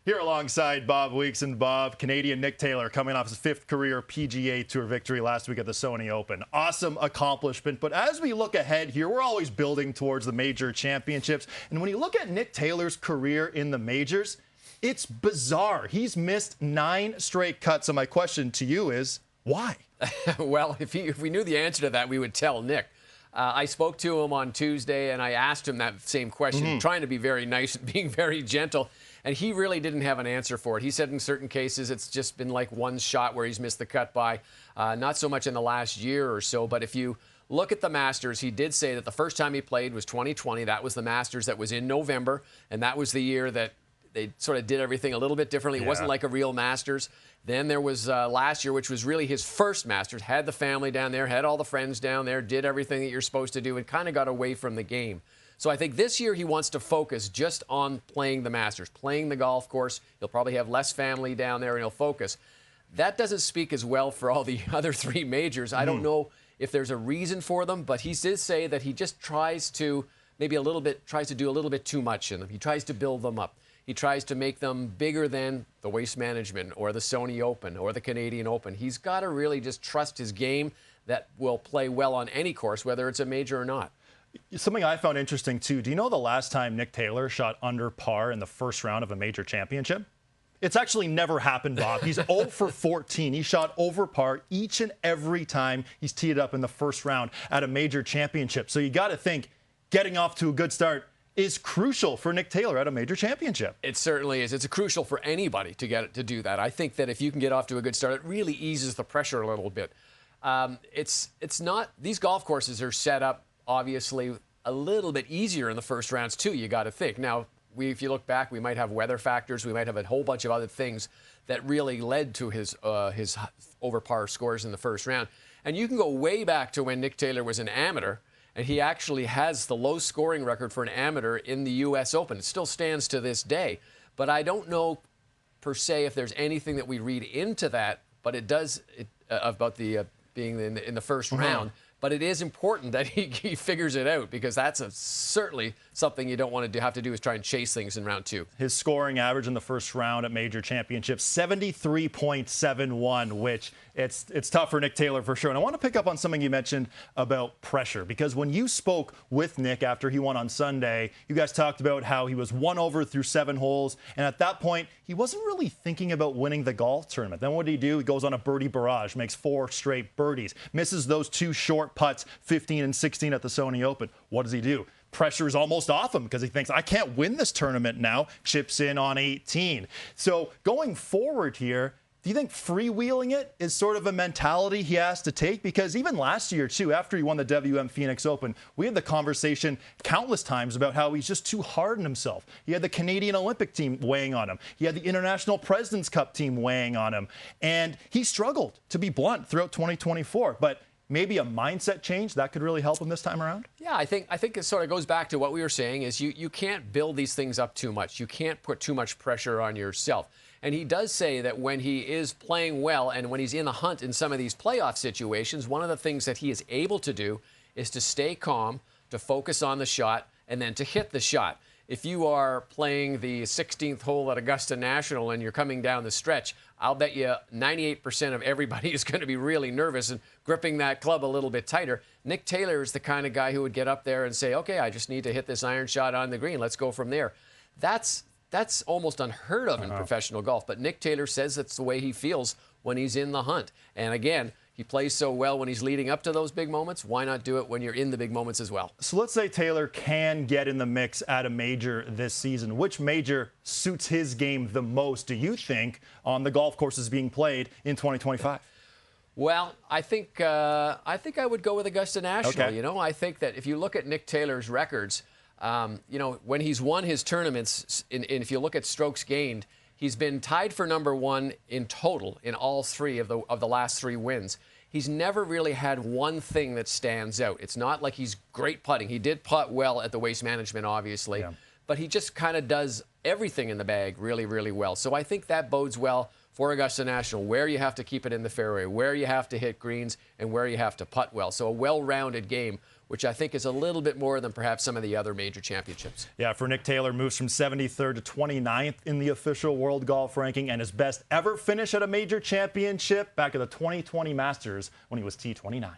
Here alongside Bob Weeks and Bob, Canadian Nick Taylor coming off his 5th career PGA Tour victory last week at the Sony Open. Awesome accomplishment. But as we look ahead here, we're always building towards the major championships. And when you look at Nick Taylor's career in the majors, it's bizarre. He's missed 9 straight cuts. So my question to you is, why? Well, if we knew the answer to that, we would tell Nick. I spoke to him on Tuesday, and I asked him that same question, trying to be very nice and being very gentle. And he really didn't have an answer for it. He said in certain cases it's just been like one shot where he's missed the cut by. Not so much in the last year or so, but if you look at the Masters, he did say that the first time he played was 2020. That was the Masters that was in November, and that was the year that they sort of did everything a little bit differently. It wasn't like a real Masters. Then there was last year, which was really his first Masters. Had the family down there, had all the friends down there, did everything that you're supposed to do, and kind of got away from the game. So I think this year he wants to focus just on playing the Masters, playing the golf course. He'll probably have less family down there, and he'll focus. That doesn't speak as well for all the other 3 majors. I don't know if there's a reason for them, but he did say that he just tries to do a little bit too much in them. He tries to build them up. He tries to make them bigger than the Waste Management or the Sony Open or the Canadian Open. He's got to really just trust his game that will play well on any course, whether it's a major or not. Something I found interesting, too. Do you know the last time Nick Taylor shot under par in the first round of a major championship? It's actually never happened, Bob. He's 0 for 14. He shot over par each and every time he's teed up in the first round at a major championship. So you got to think getting off to a good start is crucial for Nick Taylor at a major championship. It certainly is. It's crucial for anybody to do that. I think that if you can get off to a good start, it really eases the pressure a little bit. It's not, these golf courses are set up obviously a little bit easier in the first rounds too, you got to think. Now, if you look back, we might have weather factors, we might have a whole bunch of other things that really led to his over par scores in the first round. And you can go way back to when Nick Taylor was an amateur, and he actually has the low scoring record for an amateur in the U.S. Open. It still stands to this day. But I don't know per se if there's anything that we read into that, but it does about the being in the first round. But it is important that he figures it out, because that's certainly something you don't want to have to do is try and chase things in round 2. His scoring average in the first round at major championships, 73.71, which it's tough for Nick Taylor for sure. And I want to pick up on something you mentioned about pressure, because when you spoke with Nick after he won on Sunday, you guys talked about how he was 1 over through 7 holes. And at that point, he wasn't really thinking about winning the golf tournament. Then what did he do? He goes on a birdie barrage, makes 4 straight birdies, misses those 2 short putts, 15 and 16 at the Sony Open. What does he do? Pressure is almost off him because he thinks, I can't win this tournament now. Chips in on 18. So going forward here, do you think freewheeling it is sort of a mentality he has to take? Because even last year, too, after he won the WM Phoenix Open, we had the conversation countless times about how he's just too hard on himself. He had the Canadian Olympic team weighing on him. He had the International President's Cup team weighing on him. And he struggled, to be blunt, throughout 2024. But maybe a mindset change that could really help him this time around? Yeah, I think it sort of goes back to what we were saying is you can't build these things up too much. You can't put too much pressure on yourself. And he does say that when he is playing well and when he's in the hunt in some of these playoff situations, one of the things that he is able to do is to stay calm, to focus on the shot, and then to hit the shot. If you are playing the 16th hole at Augusta National and you're coming down the stretch, I'll bet you 98% of everybody is going to be really nervous and gripping that club a little bit tighter. Nick Taylor is the kind of guy who would get up there and say, okay, I just need to hit this iron shot on the green. Let's go from there. That's almost unheard of in professional golf. But Nick Taylor says that's the way he feels when he's in the hunt. And again, he plays so well when he's leading up to those big moments. Why not do it when you're in the big moments as well? So let's say Taylor can get in the mix at a major this season. Which major suits his game the most, do you think, on the golf courses being played in 2025? Well, I think I would go with Augusta National. Okay. You know, I think that if you look at Nick Taylor's records, you know, when he's won his tournaments, if you look at strokes gained, he's been tied for number 1 in total in all 3 of the last 3 wins. He's never really had one thing that stands out. It's not like he's great putting. He did putt well at the Waste Management, obviously, but he just kind of does everything in the bag really, really well. So I think that bodes well for Augusta National, where you have to keep it in the fairway, where you have to hit greens, and where you have to putt well. So a well-rounded game which I think is a little bit more than perhaps some of the other major championships. Yeah, for Nick Taylor, moves from 73rd to 29th in the official world golf ranking, and his best ever finish at a major championship back at the 2020 Masters when he was T29.